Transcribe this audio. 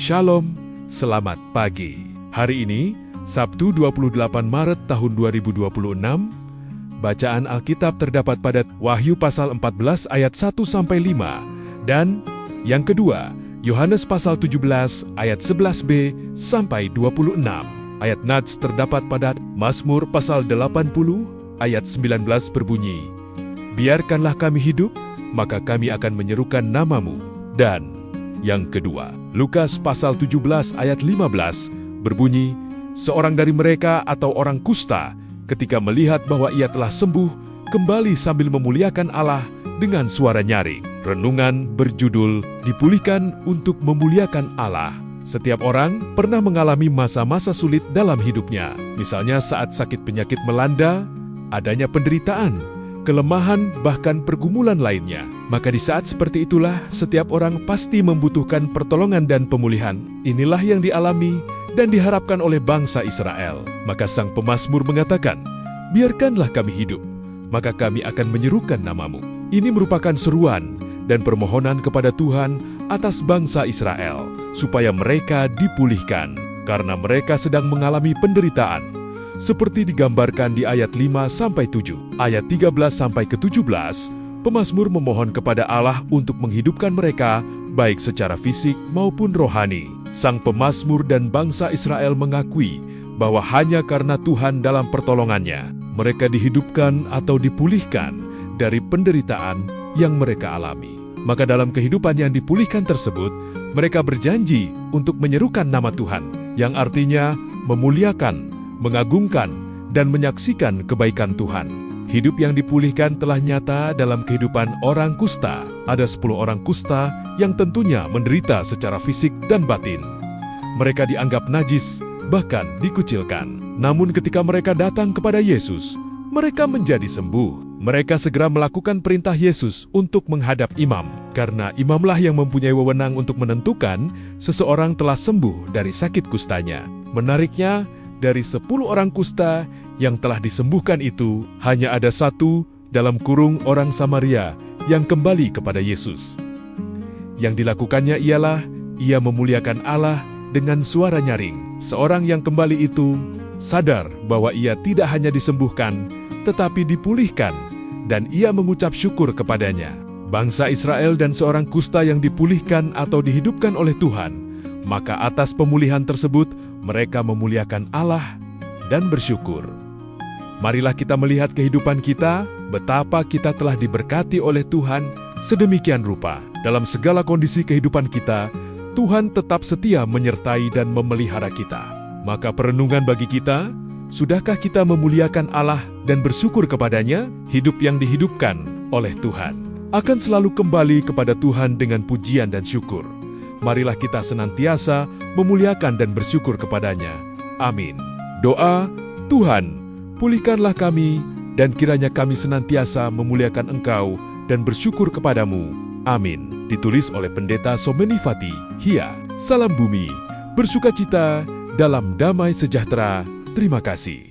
Shalom, selamat pagi. Hari ini, Sabtu 28 Maret tahun 2026, bacaan Alkitab terdapat pada Wahyu pasal 14 ayat 1-5, dan yang kedua, Yohanes pasal 17 ayat 11b sampai 26. Ayat Nats terdapat pada Mazmur pasal 80 ayat 19 berbunyi, "Biarkanlah kami hidup, maka kami akan menyerukan namamu." Dan yang kedua, Lukas pasal 17 ayat 15 berbunyi, "Seorang dari mereka atau orang kusta, ketika melihat bahwa ia telah sembuh, kembali sambil memuliakan Allah dengan suara nyaring." Renungan berjudul, "Dipulihkan untuk memuliakan Allah." Setiap orang pernah mengalami masa-masa sulit dalam hidupnya. Misalnya saat sakit penyakit melanda, adanya penderitaan, kelemahan, bahkan pergumulan lainnya. Maka di saat seperti itulah, setiap orang pasti membutuhkan pertolongan dan pemulihan. Inilah yang dialami dan diharapkan oleh bangsa Israel. Maka sang pemazmur mengatakan, "Biarkanlah kami hidup, maka kami akan menyerukan namamu." Ini merupakan seruan dan permohonan kepada Tuhan atas bangsa Israel, supaya mereka dipulihkan, karena mereka sedang mengalami penderitaan. Seperti digambarkan di ayat 5-7, ayat 13-17, pemazmur memohon kepada Allah untuk menghidupkan mereka, baik secara fisik maupun rohani. Sang pemazmur dan bangsa Israel mengakui bahwa hanya karena Tuhan dalam pertolongannya, mereka dihidupkan atau dipulihkan dari penderitaan yang mereka alami. Maka dalam kehidupan yang dipulihkan tersebut, mereka berjanji untuk menyerukan nama Tuhan, yang artinya memuliakan, mengagungkan, dan menyaksikan kebaikan Tuhan. Hidup yang dipulihkan telah nyata dalam kehidupan orang kusta. Ada 10 orang kusta yang tentunya menderita secara fisik dan batin. Mereka dianggap najis, bahkan dikucilkan. Namun ketika mereka datang kepada Yesus, mereka menjadi sembuh. Mereka segera melakukan perintah Yesus untuk menghadap imam, karena imamlah yang mempunyai wewenang untuk menentukan seseorang telah sembuh dari sakit kustanya. Menariknya, dari 10 orang kusta yang telah disembuhkan itu, hanya ada 1 dalam kurung orang Samaria yang kembali kepada Yesus. Yang dilakukannya ialah, ia memuliakan Allah dengan suara nyaring. Seorang yang kembali itu sadar bahwa ia tidak hanya disembuhkan, tetapi dipulihkan, dan ia mengucap syukur kepadanya. Bangsa Israel dan seorang kusta yang dipulihkan atau dihidupkan oleh Tuhan, maka atas pemulihan tersebut, mereka memuliakan Allah dan bersyukur. Marilah kita melihat kehidupan kita, betapa kita telah diberkati oleh Tuhan sedemikian rupa. Dalam segala kondisi kehidupan kita, Tuhan tetap setia menyertai dan memelihara kita. Maka perenungan bagi kita, sudahkah kita memuliakan Allah dan bersyukur kepadanya? Hidup yang dihidupkan oleh Tuhan akan selalu kembali kepada Tuhan dengan pujian dan syukur. Marilah kita senantiasa memuliakan dan bersyukur kepadanya. Amin. Doa, Tuhan, pulihkanlah kami, dan kiranya kami senantiasa memuliakan Engkau dan bersyukur kepadamu. Amin. Ditulis oleh Pendeta Somenifati. Hia. Salam bumi, bersukacita dalam damai sejahtera. Terima kasih.